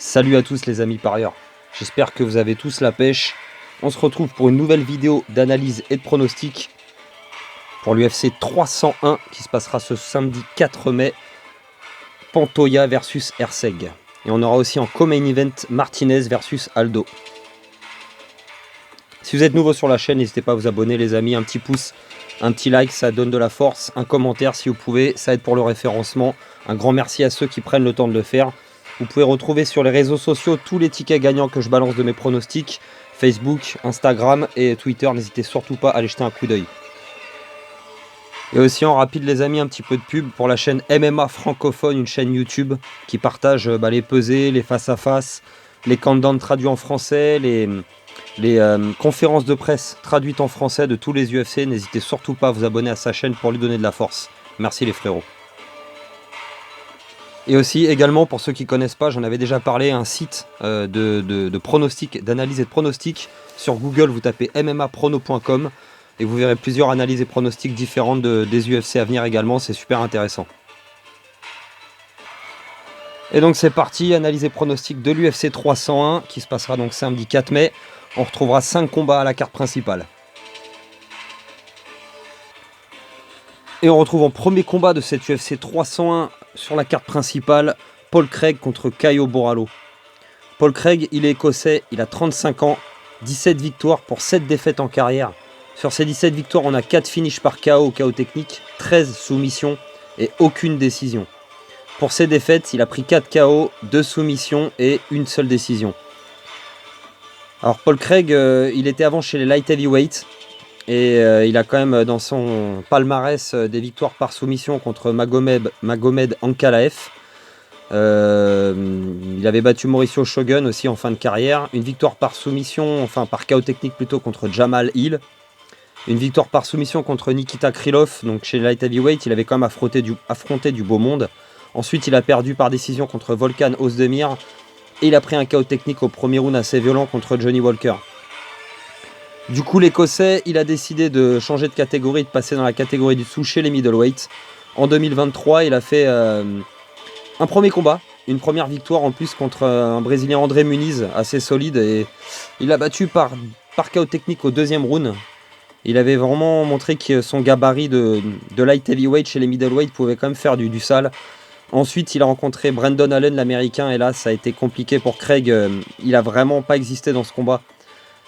Salut à tous les amis parieurs, j'espère que vous avez tous la pêche. On se retrouve pour une nouvelle vidéo d'analyse et de pronostic pour l'UFC 301 qui se passera ce samedi 4 mai. Pantoja versus Erceg. Et on aura aussi en co-main event Martinez versus Aldo. Si vous êtes nouveau sur la chaîne, n'hésitez pas à vous abonner les amis, un petit pouce, un petit like, ça donne de la force, un commentaire si vous pouvez, ça aide pour le référencement. Un grand merci à ceux qui prennent le temps de le faire. Vous pouvez retrouver sur les réseaux sociaux tous les tickets gagnants que je balance de mes pronostics, Facebook, Instagram et Twitter, n'hésitez surtout pas à aller jeter un coup d'œil. Et aussi en rapide les amis, un petit peu de pub pour la chaîne MMA francophone, une chaîne YouTube qui partage les pesées, les face-à-face, les countdowns traduits en français, les conférences de presse traduites en français de tous les UFC. N'hésitez surtout pas à vous abonner à sa chaîne pour lui donner de la force. Merci les frérots. Et aussi également pour ceux qui ne connaissent pas, j'en avais déjà parlé, un site de pronostics, d'analyse et de pronostics. Sur Google, vous tapez mmaprono.com et vous verrez plusieurs analyses et pronostics différentes des UFC à venir également, c'est super intéressant. Et donc c'est parti, analyse et pronostics de l'UFC 301 qui se passera donc samedi 4 mai. On retrouvera 5 combats à la carte principale. Et on retrouve en premier combat de cette UFC 301 sur la carte principale, Paul Craig contre Caio Borralho. Paul Craig, il est écossais, il a 35 ans, 17 victoires pour 7 défaites en carrière. Sur ces 17 victoires, on a 4 finishes par KO ou KO technique, 13 soumissions et aucune décision. Pour ses défaites, il a pris 4 KO, 2 soumissions et une seule décision. Alors Paul Craig, il était avant chez les light heavyweight. Et il a quand même dans son palmarès des victoires par soumission contre Magomed Ankalaev. Il avait battu Mauricio Shogun aussi en fin de carrière. Une victoire par soumission, enfin par KO technique plutôt, contre Jamal Hill. Une victoire par soumission contre Nikita Krylov. Donc chez Light Heavyweight, il avait quand même affronté du beau monde. Ensuite, il a perdu par décision contre Volkan Ozdemir. Et il a pris un KO technique au premier round assez violent contre Johnny Walker. Du coup, l'Écossais, il a décidé de changer de catégorie, de passer dans la catégorie du dessous chez les middleweight. En 2023, il a fait un premier combat, une première victoire en plus contre un Brésilien André Muniz, assez solide. Et il l'a battu par KO technique au deuxième round. Il avait vraiment montré que son gabarit de light heavyweight chez les middleweight pouvait quand même faire du sale. Ensuite, il a rencontré Brendan Allen, l'américain, et là, ça a été compliqué pour Craig. Il n'a vraiment pas existé dans ce combat.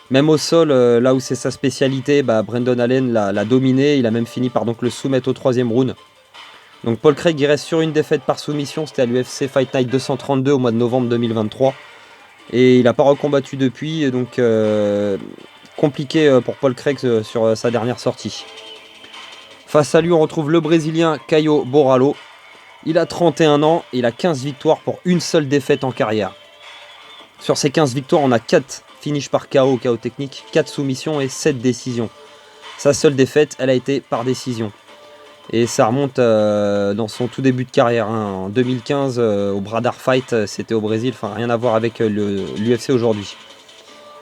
Même au sol, là où c'est sa spécialité, Brendan Allen l'a dominé. Il a même fini par donc le soumettre au troisième round. Donc Paul Craig, il reste sur une défaite par soumission. C'était à l'UFC Fight Night 232 au mois de novembre 2023. Et il n'a pas recombattu depuis. Et donc compliqué pour Paul Craig sur sa dernière sortie. Face à lui, on retrouve le Brésilien Caio Borralho. Il a 31 ans et il a 15 victoires pour une seule défaite en carrière. Sur ces 15 victoires, on a 4 finish par KO technique, 4 soumissions et 7 décisions. Sa seule défaite, elle a été par décision. Et ça remonte dans son tout début de carrière. En 2015, au Bradar Fight, c'était au Brésil, enfin rien à voir avec l'UFC aujourd'hui.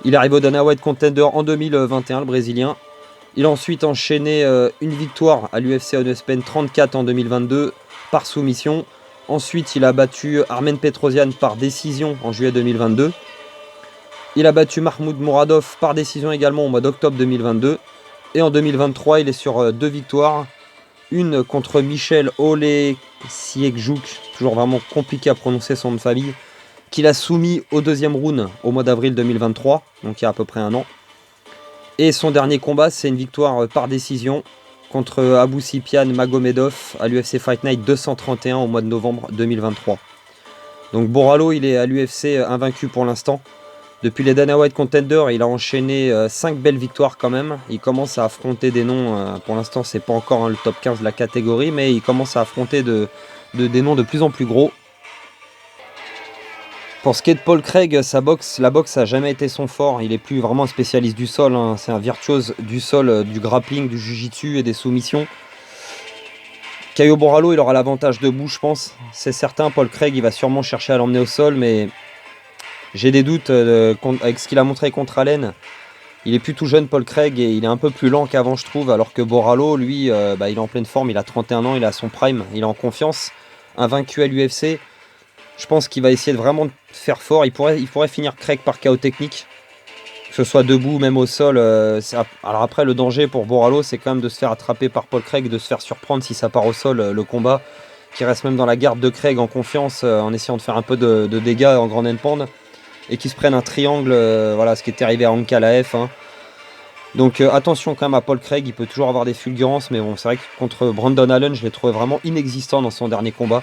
Il arrive au Dana White Contender en 2021, le Brésilien. Il a ensuite enchaîné une victoire à l'UFC Open 34 en 2022 par soumission. Ensuite, il a battu Armen Petrosyan par décision en juillet 2022. Il a battu Mahmoud Mouradov par décision également au mois d'octobre 2022. Et en 2023, il est sur 2 victoires. Une contre Michel Oleksiejczuk, toujours vraiment compliqué à prononcer son nom de famille, qu'il a soumis au deuxième round au mois d'avril 2023, donc il y a à peu près un an. Et son dernier combat, c'est une victoire par décision contre Abousipian Magomedov à l'UFC Fight Night 231 au mois de novembre 2023. Donc Borralho, il est à l'UFC invaincu pour l'instant. Depuis les Dana White Contender, il a enchaîné 5 belles victoires quand même. Il commence à affronter des noms, pour l'instant c'est pas encore le top 15 de la catégorie, mais il commence à affronter des noms de plus en plus gros. Pour ce qui est de Paul Craig, la boxe n'a jamais été son fort. Il est plus vraiment un spécialiste du sol, hein. C'est un virtuose du sol, du grappling, du jiu-jitsu et des soumissions. Caio Borralho, il aura l'avantage debout, je pense. C'est certain, Paul Craig, il va sûrement chercher à l'emmener au sol, mais j'ai des doutes avec ce qu'il a montré contre Allen. Il est plus tout jeune, Paul Craig, et il est un peu plus lent qu'avant, je trouve, alors que Borralho, lui, il est en pleine forme, il a 31 ans, il a son prime, il est en confiance, invaincu à l'UFC. Je pense qu'il va essayer de vraiment faire fort. Il pourrait finir Craig par KO technique. Que ce soit debout, même au sol. Alors après, le danger pour Borralho, c'est quand même de se faire attraper par Paul Craig, de se faire surprendre si ça part au sol, le combat. Qui reste même dans la garde de Craig en confiance, en essayant de faire un peu de dégâts en grand and pound. Et qui se prennent un triangle, voilà ce qui était arrivé à Ankalaev. Hein. Donc attention quand même à Paul Craig, il peut toujours avoir des fulgurances, mais bon, c'est vrai que contre Brandon Allen, je l'ai trouvé vraiment inexistant dans son dernier combat.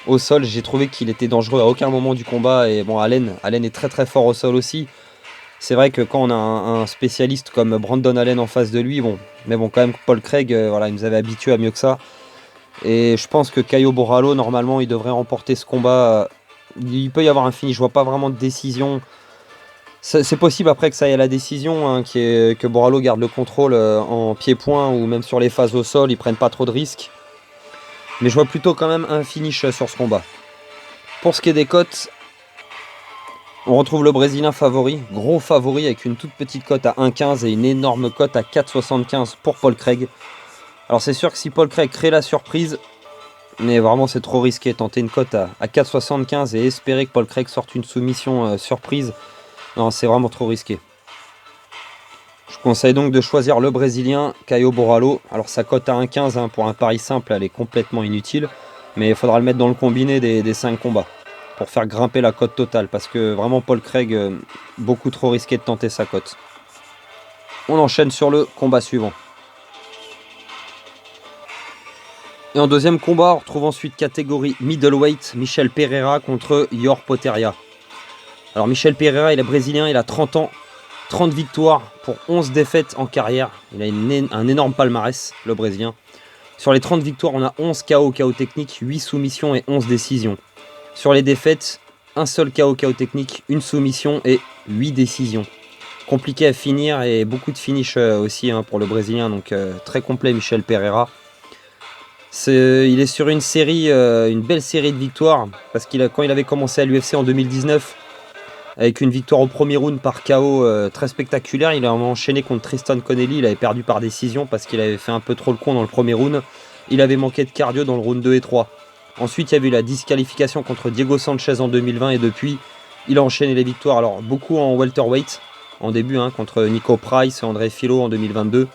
Au sol, j'ai trouvé qu'il était dangereux à aucun moment du combat, et bon, Allen est très très fort au sol aussi. C'est vrai que quand on a un spécialiste comme Brandon Allen en face de lui, bon, mais bon, quand même, Paul Craig, voilà, il nous avait habitués à mieux que ça. Et je pense que Caio Borralho, normalement, il devrait remporter ce combat. Il peut y avoir un finish, je vois pas vraiment de décision. C'est possible après que ça aille à la décision, hein, que Borralho garde le contrôle en pied-point ou même sur les phases au sol, ils prennent pas trop de risques. Mais je vois plutôt quand même un finish sur ce combat. Pour ce qui est des cotes, on retrouve le Brésilien favori, gros favori avec une toute petite cote à 1,15 et une énorme cote à 4,75 pour Paul Craig. Alors c'est sûr que si Paul Craig crée la surprise, mais vraiment c'est trop risqué, tenter une cote à 4,75 et espérer que Paul Craig sorte une soumission surprise. Non, c'est vraiment trop risqué. Je conseille donc de choisir le Brésilien Caio Borralho. Alors sa cote à 1,15 hein, pour un pari simple, elle est complètement inutile. Mais il faudra le mettre dans le combiné des 5 combats pour faire grimper la cote totale. Parce que vraiment Paul Craig, beaucoup trop risqué de tenter sa cote. On enchaîne sur le combat suivant. Et en deuxième combat, on retrouve ensuite catégorie middleweight, Michel Pereira contre Ior Potieria. Alors Michel Pereira, il est brésilien, il a 30 ans, 30 victoires pour 11 défaites en carrière. Il a un énorme palmarès, le brésilien. Sur les 30 victoires, on a 11 KO technique, 8 soumissions et 11 décisions. Sur les défaites, un seul KO technique, une soumission et 8 décisions. Compliqué à finir et beaucoup de finish aussi hein, pour le brésilien, donc très complet Michel Pereira. Il est sur une série, une belle série de victoires, parce quand il avait commencé à l'UFC en 2019, avec une victoire au premier round par KO très spectaculaire, il a enchaîné contre Tristan Connelly, il avait perdu par décision parce qu'il avait fait un peu trop le con dans le premier round. Il avait manqué de cardio dans le round 2 et 3. Ensuite, il y a eu la disqualification contre Diego Sanchez en 2020 et depuis, il a enchaîné les victoires. Alors, beaucoup en welterweight, en début, hein, contre Nico Price et André Filo en 2022,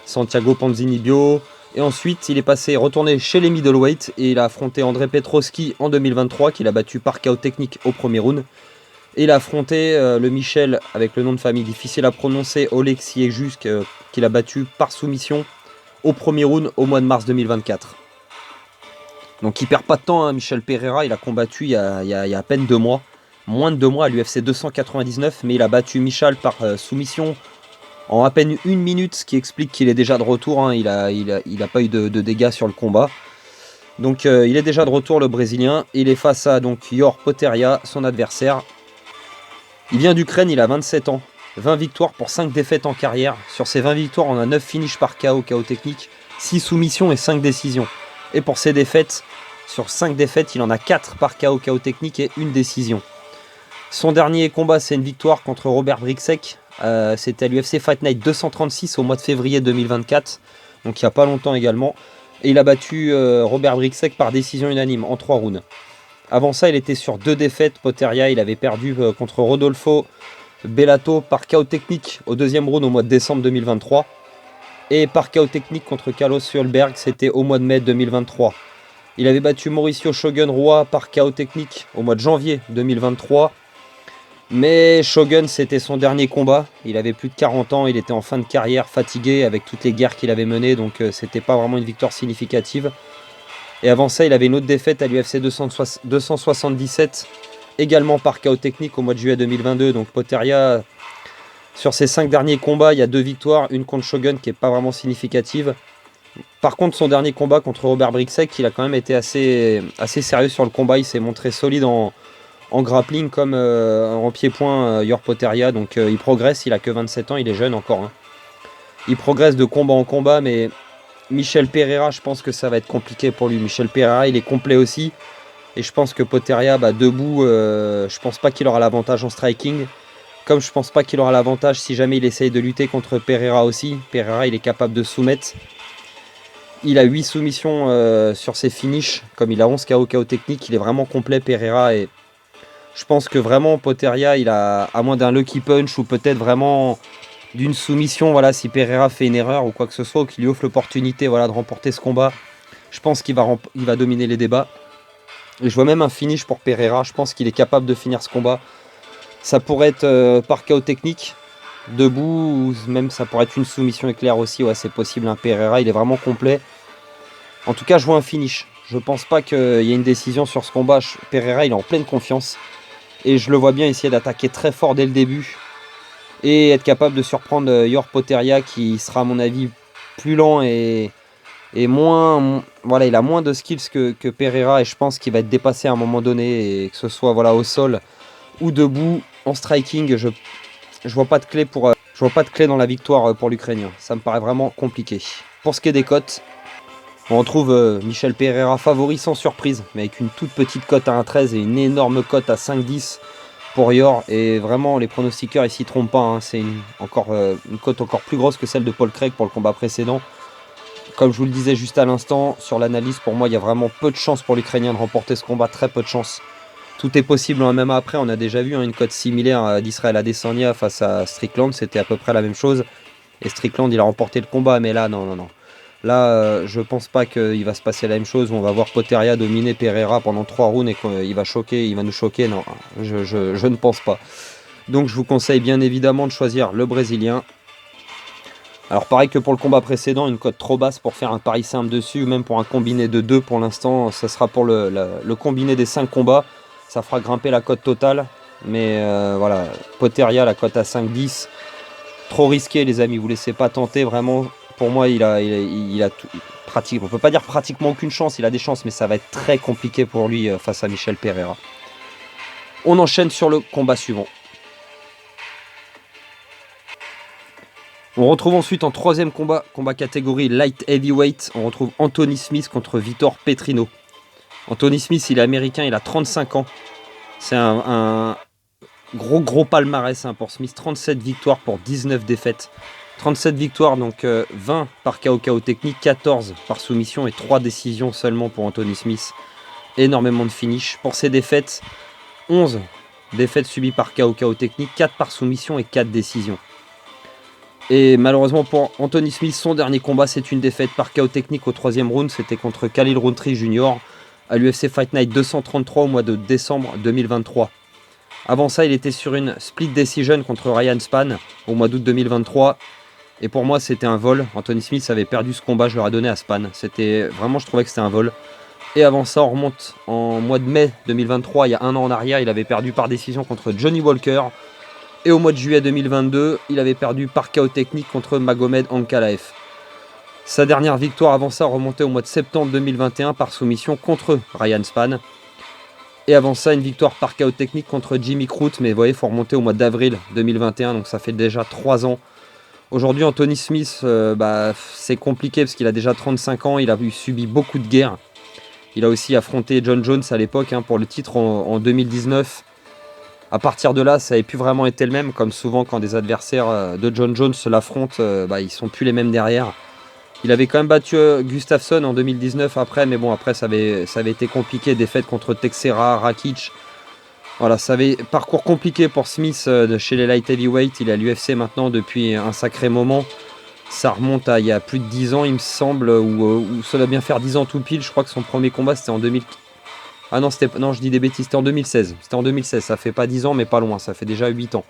Santiago Ponzinibbio. Et ensuite, il est retourné chez les middleweight et il a affronté André Petroski en 2023, qu'il a battu par KO technique au premier round. Et il a affronté le Michel, avec le nom de famille difficile à prononcer, Oleksiejczuk, qu'il a battu par soumission au premier round au mois de mars 2024. Donc il perd pas de temps, hein, Michel Pereira, il a combattu il y a à peine 2 mois, moins de 2 mois à l'UFC 299, mais il a battu Michel par soumission en à peine 1 minute, ce qui explique qu'il est déjà de retour, hein, il a pas eu de dégâts sur le combat. Donc il est déjà de retour le Brésilien, il est face à donc Ior Potieria, son adversaire. Il vient d'Ukraine, il a 27 ans, 20 victoires pour 5 défaites en carrière. Sur ces 20 victoires, on a 9 finishes par KO technique, 6 soumissions et 5 décisions. Et pour ses défaites, sur 5 défaites, il en a 4 par KO technique et 1 décision. Son dernier combat, c'est une victoire contre Robert Bryczek. C'était à l'UFC Fight Night 236 au mois de février 2024, donc il n'y a pas longtemps également. Et il a battu Robert Bryczek par décision unanime en 3 rounds. Avant ça, il était sur 2 défaites. Potieria, il avait perdu contre Rodolfo Bellato par KO technique au 2e round au mois de décembre 2023. Et par KO technique contre Carlos Sjöberg, c'était au mois de mai 2023. Il avait battu Mauricio Shogun Rua par KO technique au mois de janvier 2023. Mais Shogun, c'était son dernier combat. Il avait plus de 40 ans, il était en fin de carrière, fatigué avec toutes les guerres qu'il avait menées. Donc c'était pas vraiment une victoire significative. Et avant ça, il avait une autre défaite à l'UFC 277, également par KO technique au mois de juillet 2022. Donc Potieria, sur ses 5 derniers combats, il y a 2 victoires, une contre Shogun qui n'est pas vraiment significative. Par contre, son dernier combat contre Robert Bryczek, il a quand même été assez sérieux sur le combat. Il s'est montré solide en grappling comme en pied-point Ior Potieria. Donc il progresse, il a que 27 ans, il est jeune encore. Hein. Il progresse de combat en combat, mais Michel Pereira, je pense que ça va être compliqué pour lui. Michel Pereira, il est complet aussi. Et je pense que Potieria, debout, je pense pas qu'il aura l'avantage en striking. Comme je pense pas qu'il aura l'avantage si jamais il essaye de lutter contre Pereira aussi. Pereira, il est capable de soumettre. Il a 8 soumissions sur ses finishes. Comme il a 11 KO technique, il est vraiment complet Pereira. Et je pense que vraiment Potieria, il a, à moins d'un lucky punch ou peut-être vraiment d'une soumission, voilà, si Pereira fait une erreur ou quoi que ce soit, ou qu'il lui offre l'opportunité, voilà, de remporter ce combat, je pense qu'il va dominer les débats. Et je vois même un finish pour Pereira. Je pense qu'il est capable de finir ce combat. Ça pourrait être par KO technique, debout, ou même ça pourrait être une soumission éclair aussi. Ouais, c'est possible. Un Pereira, il est vraiment complet. En tout cas, je vois un finish. Je pense pas qu'il y ait une décision sur ce combat. Pereira, il est en pleine confiance. Et je le vois bien essayer d'attaquer très fort dès le début. Et être capable de surprendre Yor Potieria, qui sera à mon avis plus lent et moins, voilà, il a moins de skills que Pereira, et je pense qu'il va être dépassé à un moment donné, et que ce soit voilà, au sol ou debout. En striking, je vois pas de clé je vois pas de clé dans la victoire pour l'Ukrainien. Ça me paraît vraiment compliqué. Pour ce qui est des cotes, on retrouve Michel Pereira favori sans surprise, mais avec une toute petite cote à 1,13 et une énorme cote à 5,10 pour Yor. Et vraiment, les pronostiqueurs, ils s'y trompent pas, hein. C'est une cote encore plus grosse que celle de Paul Craig pour le combat précédent. Comme je vous le disais juste à l'instant, sur l'analyse, pour moi, il y a vraiment peu de chances pour l'Ukrainien de remporter ce combat, très peu de chances. Tout est possible en MMA après, on a déjà vu une cote similaire d'Israël Adesanya face à Strickland, c'était à peu près la même chose. Et Strickland, il a remporté le combat, mais là, non. Là, je pense pas qu'il va se passer la même chose, où on va voir Potieria dominer Pereira pendant 3 rounds et qu'il va choquer, il va nous choquer. Non, je ne pense pas. Donc je vous conseille bien évidemment de choisir le Brésilien. Alors pareil que pour le combat précédent, une cote trop basse pour faire un pari simple dessus, ou même pour un combiné de 2 pour l'instant, ça sera pour le combiné des 5 combats, ça fera grimper la cote totale. Mais voilà, Potieria, la cote à 5,10, trop risqué les amis, vous laissez pas tenter, vraiment, pour moi il a tout, on peut pas dire pratiquement aucune chance, il a des chances, mais ça va être très compliqué pour lui face à Michel Pereira. On enchaîne sur le combat suivant. On retrouve ensuite en troisième combat catégorie light heavyweight, on retrouve Anthony Smith contre Vitor Petrino. Anthony Smith, il est américain, il a 35 ans. C'est un gros palmarès pour Smith, 37 victoires pour 19 défaites. 37 victoires, donc 20 par KO technique, 14 par soumission et 3 décisions seulement pour Anthony Smith. Énormément de finish. Pour ses défaites, 11 défaites subies par KO technique, 4 par soumission et 4 décisions. Et malheureusement pour Anthony Smith, son dernier combat, c'est une défaite par KO technique au 3e round. C'était contre Khalil Rountree Jr. à l'UFC Fight Night 233 au mois de décembre 2023. Avant ça, il était sur une split decision contre Ryan Spann au mois d'août 2023. Et pour moi, c'était un vol. Anthony Smith avait perdu ce combat, je l'aurais donné à Spann. C'était vraiment, je trouvais que c'était un vol. Et avant ça, on remonte en mois de mai 2023, il y a un an en arrière, il avait perdu par décision contre Johnny Walker. Et au mois de juillet 2022, il avait perdu par KO technique contre Magomed Ankalaev. Sa dernière victoire avant ça remontait au mois de septembre 2021 par soumission contre Ryan Spann. Et avant ça, une victoire par KO technique contre Jimmy Crute. Mais vous voyez, il faut remonter au mois d'avril 2021, donc ça fait déjà 3 ans. Aujourd'hui, Anthony Smith, c'est compliqué parce qu'il a déjà 35 ans, il a subi beaucoup de guerres. Il a aussi affronté John Jones à l'époque pour le titre en 2019. À partir de là, ça n'avait plus vraiment été le même, comme souvent quand des adversaires de John Jones se l'affrontent, ils sont plus les mêmes derrière. Il avait quand même battu Gustafsson en 2019 après, mais bon, après ça avait été compliqué, défaite contre Teixeira, Rakic. Voilà, ça avait parcours compliqué pour Smith chez les light heavyweight. Il est à l'UFC maintenant depuis un sacré moment. Ça remonte à il y a plus de 10 ans, il me semble, ou ça doit bien faire 10 ans tout pile. Je crois que son premier combat c'était en 2000. Ah non, je dis des bêtises, c'était en 2016. C'était en 2016, ça fait pas 10 ans, mais pas loin, ça fait déjà 8 ans.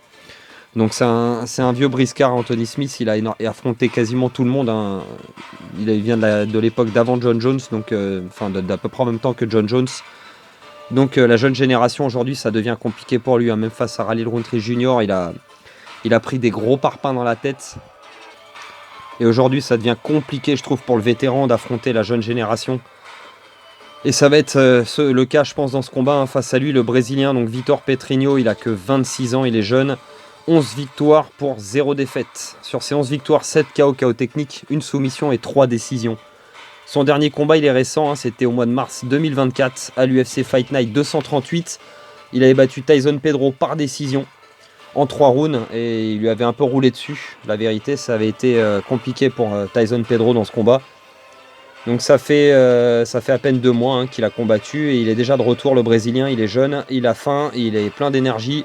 Donc c'est un vieux briscard, Anthony Smith, il a affronté quasiment tout le monde. Il vient de l'époque d'avant John Jones, donc d'à peu près en même temps que John Jones. Donc la jeune génération aujourd'hui, ça devient compliqué pour lui, même face à Khalil Rountree Jr., il a pris des gros parpaings dans la tête. Et aujourd'hui, ça devient compliqué, je trouve, pour le vétéran d'affronter la jeune génération. Et ça va être le cas, je pense, dans ce combat, face à lui, le Brésilien, donc Vitor Petrino, il a que 26 ans, il est jeune. 11 victoires pour 0 défaite. Sur ces 11 victoires, 7 KO technique, une soumission et 3 décisions. Son dernier combat, il est récent, c'était au mois de mars 2024 à l'UFC Fight Night 238. Il avait battu Tyson Pedro par décision en 3 rounds et il lui avait un peu roulé dessus. La vérité, ça avait été compliqué pour Tyson Pedro dans ce combat. Donc ça fait à peine 2 mois hein, qu'il a combattu et il est déjà de retour, le Brésilien. Il est jeune, il a faim, il est plein d'énergie.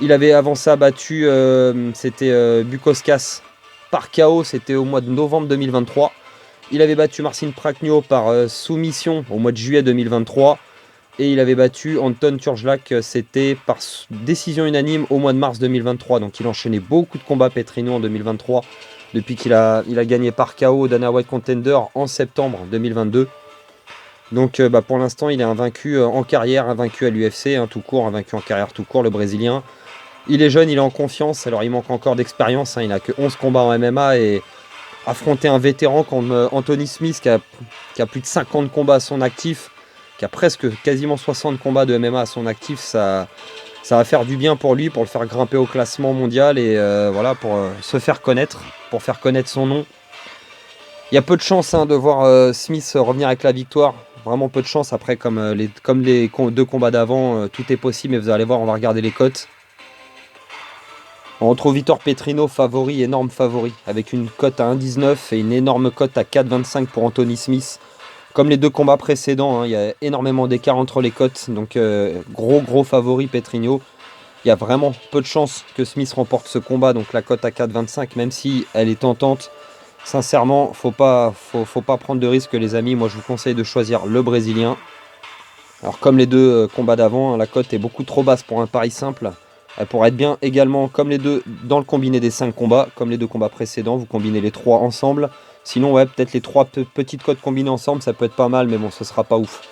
Il avait avant ça battu, c'était Bukauskas par KO, c'était au mois de novembre 2023. Il avait battu Marcin Prachnio par soumission au mois de juillet 2023. Et il avait battu Anton Turclak, c'était par décision unanime au mois de mars 2023. Donc il enchaînait beaucoup de combats Petrino en 2023. Depuis qu'il a gagné par KO Dana White Contender en septembre 2022. Donc pour l'instant il est invaincu en carrière, invaincu à l'UFC, tout court, invaincu en carrière tout court, le Brésilien. Il est jeune, il est en confiance, alors il manque encore d'expérience, il n'a que 11 combats en MMA et affronter un vétéran comme Anthony Smith qui a plus de 50 combats à son actif, qui a presque quasiment 60 combats de MMA à son actif, ça va faire du bien pour lui, pour le faire grimper au classement mondial et voilà, pour se faire connaître, pour faire connaître son nom. Il y a peu de chance de voir Smith revenir avec la victoire, vraiment peu de chance. Après, comme les 2 combats d'avant, tout est possible, mais vous allez voir, on va regarder les cotes. On retrouve Vitor Petrino favori, énorme favori, avec une cote à 1,19 et une énorme cote à 4,25 pour Anthony Smith. Comme les 2 combats précédents, il y a énormément d'écart entre les cotes, donc gros favori Petrino. Il y a vraiment peu de chances que Smith remporte ce combat, donc la cote à 4,25, même si elle est tentante. Sincèrement, faut pas prendre de risques les amis, moi je vous conseille de choisir le Brésilien. Alors comme les 2 combats d'avant, la cote est beaucoup trop basse pour un pari simple. Elle pourrait être bien également comme les 2 dans le combiné des 5 combats, comme les 2 combats précédents, vous combinez les 3 ensemble. Sinon ouais, peut-être les 3 petites cotes combinées ensemble, ça peut être pas mal, mais bon, ce sera pas ouf.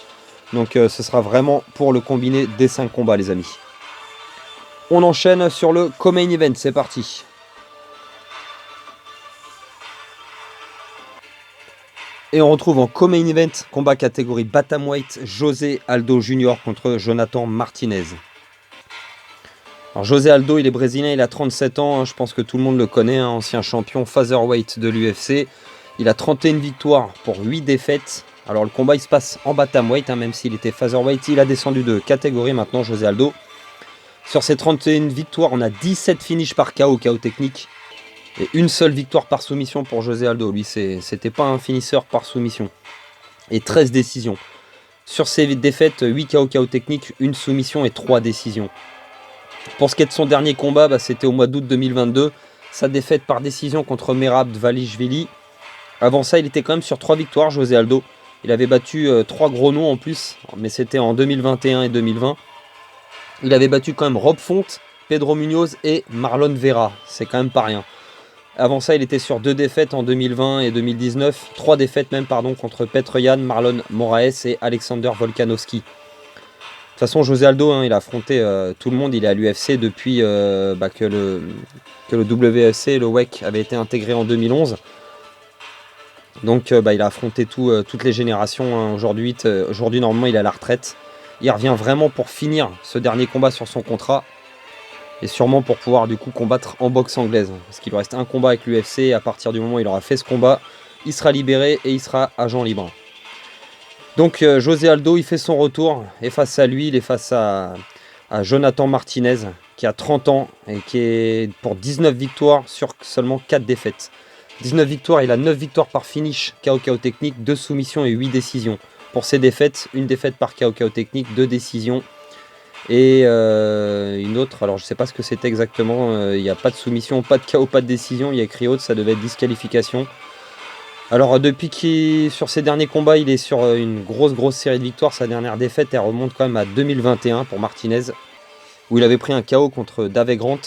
Donc ce sera vraiment pour le combiné des 5 combats les amis. On enchaîne sur le co-main event, c'est parti. Et on retrouve en co-main event, combat catégorie Bantamweight, José Aldo Jr. contre Jonathan Martinez. Alors José Aldo, il est brésilien, il a 37 ans, je pense que tout le monde le connaît, ancien champion featherweight de l'UFC. Il a 31 victoires pour 8 défaites. Alors le combat il se passe en bantamweight, même s'il était featherweight, il a descendu de catégorie maintenant José Aldo. Sur ses 31 victoires, on a 17 finishes par KO technique. Et une seule victoire par soumission pour José Aldo. Lui, c'était pas un finisseur par soumission. Et 13 décisions. Sur ses défaites, 8 KO technique, une soumission et 3 décisions. Pour ce qui est de son dernier combat, c'était au mois d'août 2022. Sa défaite par décision contre Merab Dvalishvili. Avant ça, il était quand même sur 3 victoires, José Aldo. Il avait battu 3 gros noms en plus, mais c'était en 2021 et 2020. Il avait battu quand même Rob Font, Pedro Munoz et Marlon Vera. C'est quand même pas rien. Avant ça, il était sur 2 défaites en 2020 et 2019. 3 défaites même, contre Petr Yan, Marlon Moraes et Alexander Volkanovski. De toute façon, José Aldo, il a affronté tout le monde. Il est à l'UFC depuis que le WFC, le WEC, avait été intégré en 2011. Donc, il a affronté toutes les générations. Aujourd'hui, normalement, il est à la retraite. Il revient vraiment pour finir ce dernier combat sur son contrat. Et sûrement pour pouvoir du coup combattre en boxe anglaise. Parce qu'il lui reste un combat avec l'UFC. Et à partir du moment où il aura fait ce combat, il sera libéré et il sera agent libre. Donc José Aldo, il fait son retour. Et face à lui, il est face à Jonathan Martinez, qui a 30 ans et qui est pour 19 victoires sur seulement 4 défaites. 19 victoires, il a 9 victoires par finish, KO technique, 2 soumissions et 8 décisions. Pour ses défaites, une défaite par KO technique, 2 décisions. Et une autre, alors je sais pas ce que c'était exactement, il n'y a pas de soumission, pas de KO, pas de décision, il y a écrit autre, ça devait être disqualification. Alors depuis sur ses derniers combats, il est sur une grosse série de victoires, sa dernière défaite elle remonte quand même à 2021 pour Martinez, où il avait pris un KO contre Dave Grant.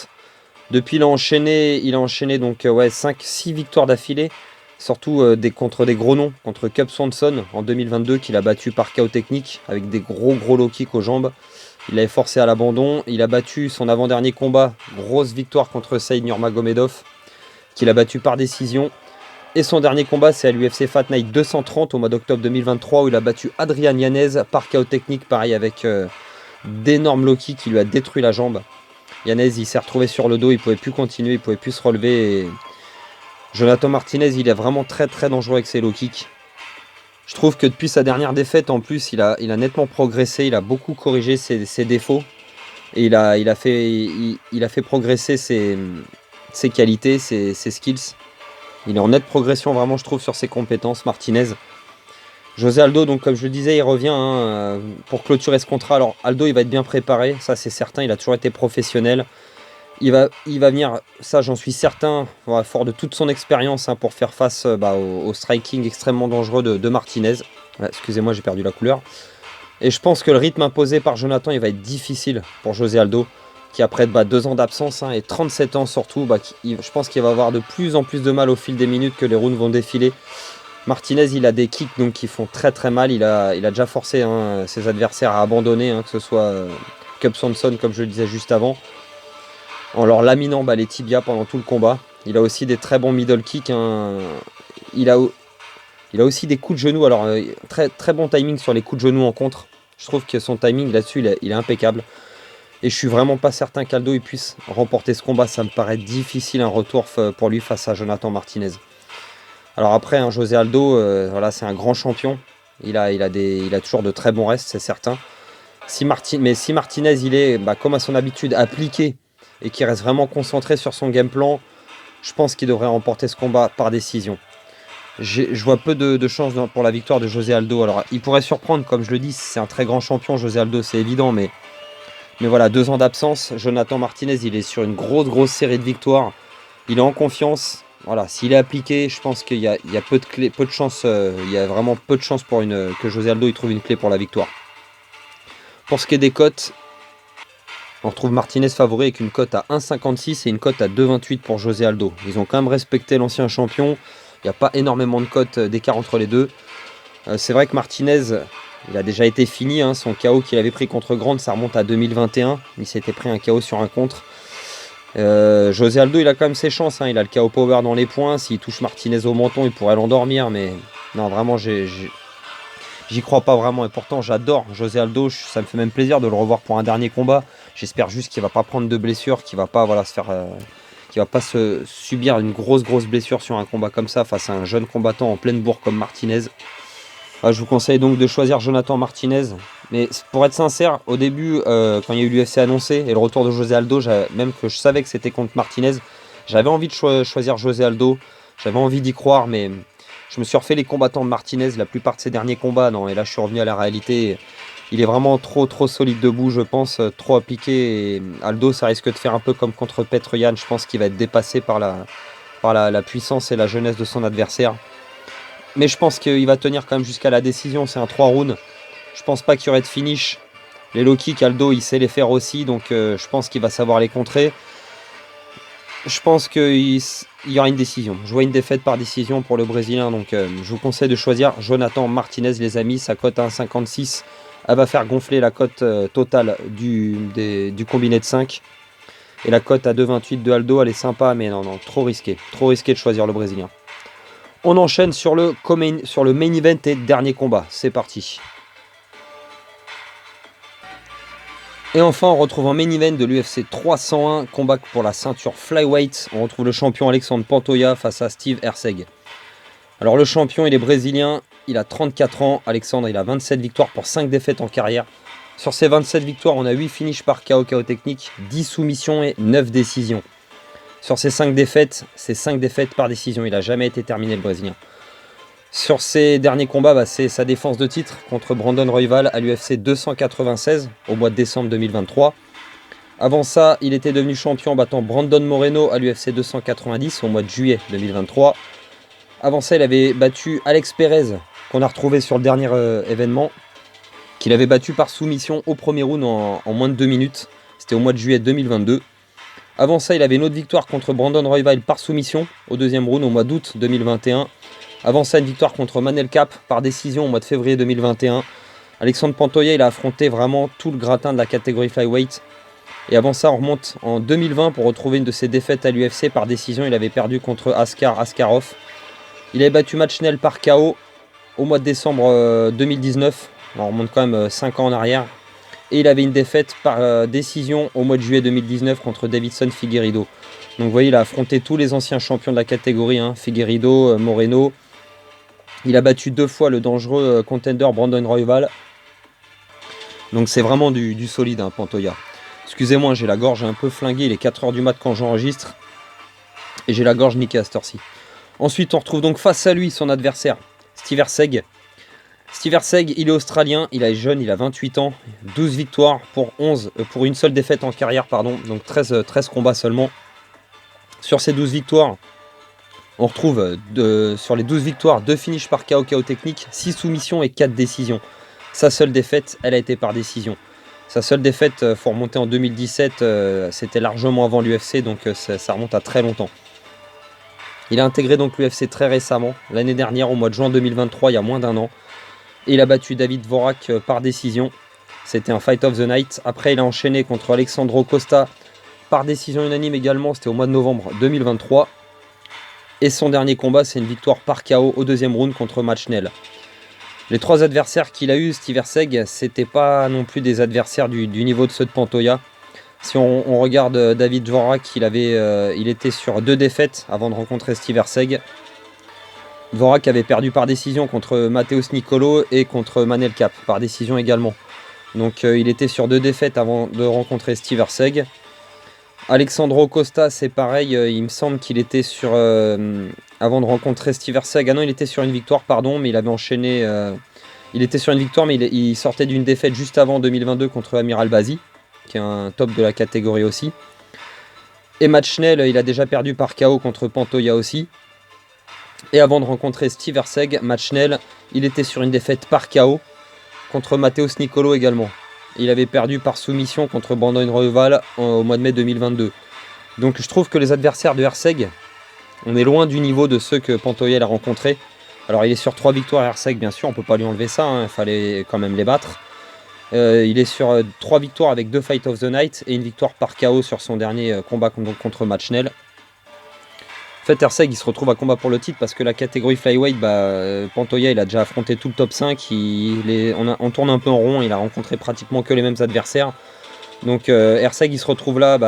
Depuis il a enchaîné donc 5-6 victoires d'affilée, surtout contre des gros noms, contre Cub Swanson en 2022 qu'il a battu par KO technique avec des gros low kicks aux jambes. Il l'avait forcé à l'abandon. Il a battu son avant-dernier combat, grosse victoire contre Saïd Nurmagomedov, qu'il a battu par décision. Et son dernier combat, c'est à l'UFC Fight Night 230 au mois d'octobre 2023, où il a battu Adrian Yanez par KO technique, pareil avec d'énormes low kicks qui lui a détruit la jambe. Yanez, il s'est retrouvé sur le dos, il pouvait plus continuer, il pouvait plus se relever. Et Jonathan Martinez, il est vraiment très dangereux avec ses low kicks. Je trouve que depuis sa dernière défaite, en plus, il a nettement progressé, il a beaucoup corrigé ses défauts. Et il a fait progresser ses qualités, ses skills. Il est en nette progression, vraiment, je trouve, sur ses compétences, Martinez. José Aldo, donc comme je le disais, il revient hein, pour clôturer ce contrat. Alors Aldo, il va être bien préparé, ça c'est certain, il a toujours été professionnel. Il va venir, ça j'en suis certain, fort de toute son expérience hein, pour faire face au striking extrêmement dangereux de Martinez. Ouais, excusez-moi, j'ai perdu la couleur. Et je pense que le rythme imposé par Jonathan, il va être difficile pour José Aldo, qui après 2 ans d'absence hein, et 37 ans surtout, je pense qu'il va avoir de plus en plus de mal au fil des minutes que les rounds vont défiler. Martinez, il a des kicks donc, qui font très très mal. Il a déjà forcé hein, ses adversaires à abandonner, hein, que ce soit Cub Swanson, comme je le disais juste avant, en leur laminant les tibias pendant tout le combat. Il a aussi des très bons middle kicks. Hein. Il a aussi des coups de genoux. Alors, très, très bon timing sur les coups de genoux en contre. Je trouve que son timing là-dessus, il est impeccable. Et je suis vraiment pas certain qu'Aldo il puisse remporter ce combat. Ça me paraît difficile un retour pour lui face à Jonathan Martinez. Alors après, hein, José Aldo, voilà, c'est un grand champion. Il a toujours de très bons restes, c'est certain. Mais si Martinez, il est, comme à son habitude, appliqué et qu'il reste vraiment concentré sur son game plan, je pense qu'il devrait remporter ce combat par décision. Je vois peu de chances pour la victoire de José Aldo. Alors, il pourrait surprendre, comme je le dis, c'est un très grand champion, José Aldo, c'est évident, mais voilà, 2 ans d'absence. Jonathan Martinez, il est sur une grosse série de victoires. Il est en confiance. Voilà, s'il est appliqué, je pense qu'il y a peu de chance. Il y a vraiment peu de chance que José Aldo il trouve une clé pour la victoire. Pour ce qui est des cotes, on retrouve Martinez favori avec une cote à 1,56 et une cote à 2,28 pour José Aldo. Ils ont quand même respecté l'ancien champion. Il n'y a pas énormément de cotes d'écart entre les deux. C'est vrai que Martinez, il a déjà été fini. Hein, son KO qu'il avait pris contre Grant, ça remonte à 2021. Il s'était pris un KO sur un contre. José Aldo, il a quand même ses chances. Hein, il a le KO power dans les points. S'il touche Martinez au menton, il pourrait l'endormir. Mais non, vraiment, j'y crois pas vraiment. Et pourtant, j'adore José Aldo. Ça me fait même plaisir de le revoir pour un dernier combat. J'espère juste qu'il va pas prendre de blessure, qu'il va pas se subir une grosse blessure sur un combat comme ça face à un jeune combattant en pleine bourre comme Martinez. Je vous conseille donc de choisir Jonathan Martinez. Mais pour être sincère, au début, quand il y a eu l'UFC annoncé et le retour de José Aldo, même que je savais que c'était contre Martinez, j'avais envie de choisir José Aldo. J'avais envie d'y croire, mais je me suis refait les combattants de Martinez, la plupart de ses derniers combats. Non, et là, je suis revenu à la réalité. Il est vraiment trop solide debout, je pense, trop appliqué. Et Aldo, ça risque de faire un peu comme contre Petr Yan. Je pense qu'il va être dépassé par la puissance et la jeunesse de son adversaire. Mais je pense qu'il va tenir quand même jusqu'à la décision. C'est un 3 rounds. Je pense pas qu'il y aurait de finish. Les low kicks, Aldo, il sait les faire aussi. Donc je pense qu'il va savoir les contrer. Je pense qu'il y aura une décision. Je vois une défaite par décision pour le Brésilien. Donc je vous conseille de choisir Jonathan Martinez, les amis. Sa cote à 1,56. Elle va faire gonfler la cote totale du combiné de 5. Et la cote à 2,28 de Aldo, elle est sympa. Mais non, trop risqué. Trop risqué de choisir le Brésilien. On enchaîne sur le main event et dernier combat. C'est parti. Et enfin, on retrouve un main event de l'UFC 301, combat pour la ceinture flyweight. On retrouve le champion Alexandre Pantoja face à Steve Erceg. Alors le champion, il est brésilien, il a 34 ans. Alexandre, il a 27 victoires pour 5 défaites en carrière. Sur ces 27 victoires, on a 8 finishes par KO technique, 10 soumissions et 9 décisions. Sur ces 5 défaites, c'est 5 défaites par décision. Il n'a jamais été terminé, le Brésilien. Sur ses derniers combats, c'est sa défense de titre contre Brandon Royval à l'UFC 296 au mois de décembre 2023. Avant ça, il était devenu champion en battant Brandon Moreno à l'UFC 290 au mois de juillet 2023. Avant ça, il avait battu Alex Perez, qu'on a retrouvé sur le dernier événement, qu'il avait battu par soumission au premier round en moins de 2 minutes. C'était au mois de juillet 2022. Avant ça, il avait une autre victoire contre Brandon Royval par soumission au deuxième round au mois d'août 2021. Avant ça, une victoire contre Manel Kape par décision au mois de février 2021. Alexandre Pantoja, il a affronté vraiment tout le gratin de la catégorie flyweight. Et avant ça, on remonte en 2020 pour retrouver une de ses défaites à l'UFC par décision. Il avait perdu contre Askar Askarov. Il avait battu Machnel par KO au mois de décembre 2019. On remonte quand même 5 ans en arrière. Et il avait une défaite par décision au mois de juillet 2019 contre Davidson Figueiredo. Donc vous voyez, il a affronté tous les anciens champions de la catégorie, hein, Figueiredo, Moreno. Il a battu 2 fois le dangereux contender Brandon Royval. Donc c'est vraiment du solide, hein, Pantoja. Excusez-moi, j'ai la gorge un peu flinguée, il est 4h du mat quand j'enregistre. Et j'ai la gorge niquée à cette heure-ci. Ensuite, on retrouve donc face à lui son adversaire, Steve Erceg. Steve Erceg, il est australien, il est jeune, il a 28 ans, 12 victoires pour pour une seule défaite en carrière, pardon, donc 13 combats seulement. Sur ces 12 victoires, on retrouve sur les 12 victoires 2 finishes par KO technique, 6 soumissions et 4 décisions. Sa seule défaite, elle a été par décision. Sa seule défaite, faut remonter en 2017, c'était largement avant l'UFC, donc ça remonte à très longtemps. Il a intégré donc l'UFC très récemment, l'année dernière, au mois de juin 2023, il y a moins d'1 an. Et il a battu David Dvorak par décision. C'était un Fight of the Night. Après, il a enchaîné contre Alexandro Costa par décision unanime également. C'était au mois de novembre 2023. Et son dernier combat, c'est une victoire par KO au deuxième round contre Matt Schnell. Les 3 adversaires qu'il a eu, Steve Erceg, c'était pas non plus des adversaires du niveau de ceux de Pantoja. Si on regarde David Dvorak, il était sur 2 défaites avant de rencontrer Steve Erceg. Dvorak avait perdu par décision contre Matheus Nicolò et contre Manel Kape, par décision également. Donc il était sur 2 défaites avant de rencontrer Steve Erceg. Alexandro Costa, c'est pareil, il me semble qu'il était sur... avant de rencontrer Steve Erceg, ah non, il était sur une victoire, pardon, mais il avait enchaîné... il était sur une victoire, mais il sortait d'une défaite juste avant 2022 contre Amir Albazi, qui est un top de la catégorie aussi. Et Matt Schnell, il a déjà perdu par KO contre Pantoja aussi. Et avant de rencontrer Steve Erceg, Matt Schnell, il était sur une défaite par KO contre Matheus Nicolò également. Il avait perdu par soumission contre Brandon Royval au mois de mai 2022. Donc je trouve que les adversaires de Erceg, on est loin du niveau de ceux que Pantoja a rencontrés. Alors il est sur 3 victoires Erceg, bien sûr, on ne peut pas lui enlever ça, hein, il fallait quand même les battre. Il est sur 3 victoires avec 2 Fight of the Night et une victoire par KO sur son dernier combat contre Matt Schnell. En fait, Erceg, il se retrouve à combat pour le titre parce que la catégorie flyweight, Pantoja, il a déjà affronté tout le top 5. On tourne un peu en rond, il a rencontré pratiquement que les mêmes adversaires. Donc Erceg, il se retrouve là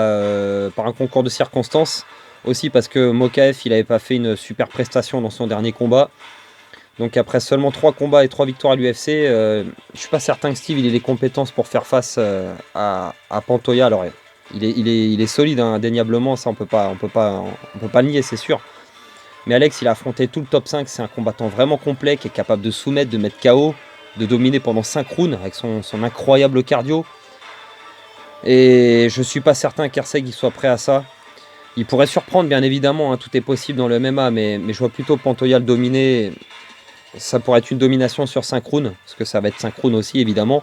par un concours de circonstances. Aussi parce que Mokaev, il n'avait pas fait une super prestation dans son dernier combat. Donc après seulement 3 combats et 3 victoires à l'UFC, je ne suis pas certain que Steve il ait les compétences pour faire face à Pantoja. Alors il est solide, hein, indéniablement, ça on peut pas le nier, c'est sûr. Mais Alex, il a affronté tout le top 5, c'est un combattant vraiment complet, qui est capable de soumettre, de mettre KO, de dominer pendant 5 rounds avec son incroyable cardio. Et je suis pas certain qu'Erceg soit prêt à ça. Il pourrait surprendre, bien évidemment, hein, tout est possible dans le MMA, mais je vois plutôt Pantoja le dominer. Ça pourrait être une domination sur 5 rounds, parce que ça va être 5 rounds aussi, évidemment.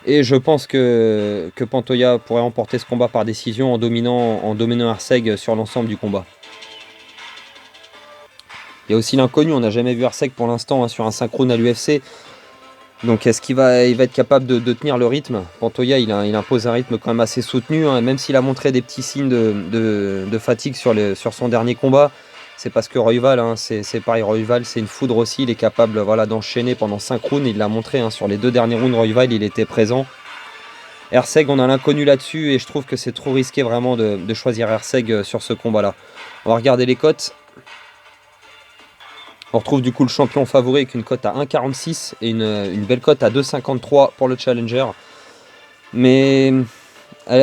Et je pense que Pantoja pourrait remporter ce combat par décision en dominant Erceg sur l'ensemble du combat. Il y a aussi l'inconnu, on n'a jamais vu Erceg pour l'instant, hein, sur un 5 rounds à l'UFC. Donc est-ce qu'il va être capable de tenir le rythme? Pantoja, il impose un rythme quand même assez soutenu, hein, même s'il a montré des petits signes de fatigue sur son dernier combat. C'est parce que Royval, hein, c'est pareil, Royval c'est une foudre aussi, il est capable d'enchaîner pendant 5 rounds, il l'a montré, hein, sur les 2 derniers rounds, Royval il était présent. Erceg, on a l'inconnu là-dessus et je trouve que c'est trop risqué vraiment de choisir Erceg sur ce combat-là. On va regarder les cotes. On retrouve du coup le champion favori avec une cote à 1,46 et une belle cote à 2,53 pour le challenger. Mais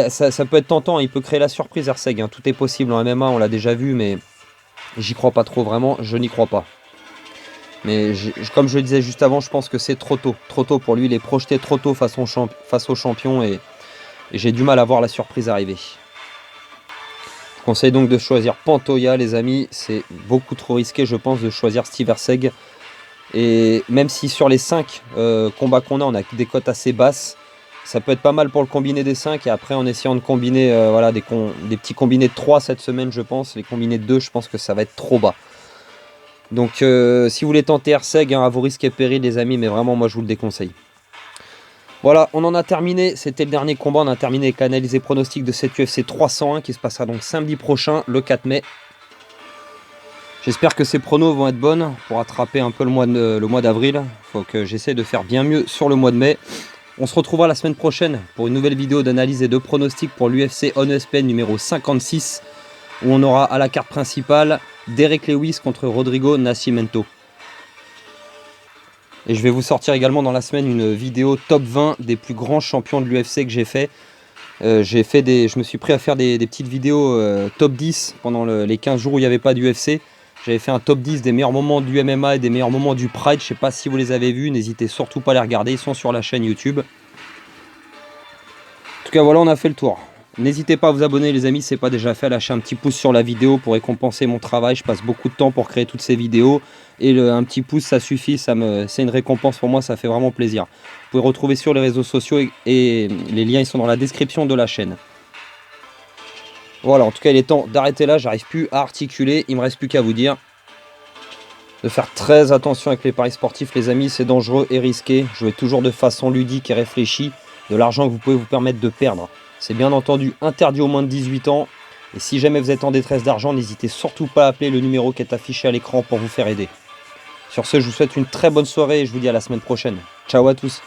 ça peut être tentant, il peut créer la surprise Erceg, hein, tout est possible en MMA, on l'a déjà vu, mais... j'y crois pas trop, vraiment, je n'y crois pas. Mais comme je le disais juste avant, je pense que c'est trop tôt pour lui. Il est projeté trop tôt face au champion et j'ai du mal à voir la surprise arriver. Je conseille donc de choisir Pantoja, les amis. C'est beaucoup trop risqué, je pense, de choisir Steve Erceg. Et même si sur les 5 combats qu'on a, on a des cotes assez basses, ça peut être pas mal pour le combiné des 5 et après en essayant de combiner des petits combinés de 3 cette semaine, je pense. Les combinés de 2, je pense que ça va être trop bas. Donc si vous voulez tenter Erceg, hein, à vos risques et périls les amis, mais vraiment moi je vous le déconseille. Voilà, on en a terminé, c'était le dernier combat, on a terminé avec l'analyse et pronostic de cette UFC 301 qui se passera donc samedi prochain, le 4 mai. J'espère que ces pronos vont être bonnes pour attraper un peu le mois d'avril. Il faut que j'essaie de faire bien mieux sur le mois de mai. On se retrouvera la semaine prochaine pour une nouvelle vidéo d'analyse et de pronostic pour l'UFC On ESPN numéro 56, où on aura à la carte principale Derek Lewis contre Rodrigo Nascimento. Et je vais vous sortir également dans la semaine une vidéo top 20 des plus grands champions de l'UFC que j'ai fait. Je me suis pris à faire des petites vidéos top 10 pendant les 15 jours où il n'y avait pas d'UFC. J'avais fait un top 10 des meilleurs moments du MMA et des meilleurs moments du Pride. Je sais pas si vous les avez vus. N'hésitez surtout pas à les regarder. Ils sont sur la chaîne YouTube. En tout cas, voilà, on a fait le tour. N'hésitez pas à vous abonner, les amis, si ce n'est pas déjà fait, à lâcher un petit pouce sur la vidéo pour récompenser mon travail. Je passe beaucoup de temps pour créer toutes ces vidéos. Et un petit pouce, ça suffit. C'est une récompense pour moi. Ça fait vraiment plaisir. Vous pouvez retrouver sur les réseaux sociaux et les liens ils sont dans la description de la chaîne. Voilà, en tout cas, il est temps d'arrêter là. J'arrive plus à articuler. Il me reste plus qu'à vous dire de faire très attention avec les paris sportifs, les amis. C'est dangereux et risqué. Jouez toujours de façon ludique et réfléchie. De l'argent que vous pouvez vous permettre de perdre. C'est bien entendu interdit aux moins de 18 ans. Et si jamais vous êtes en détresse d'argent, n'hésitez surtout pas à appeler le numéro qui est affiché à l'écran pour vous faire aider. Sur ce, je vous souhaite une très bonne soirée et je vous dis à la semaine prochaine. Ciao à tous.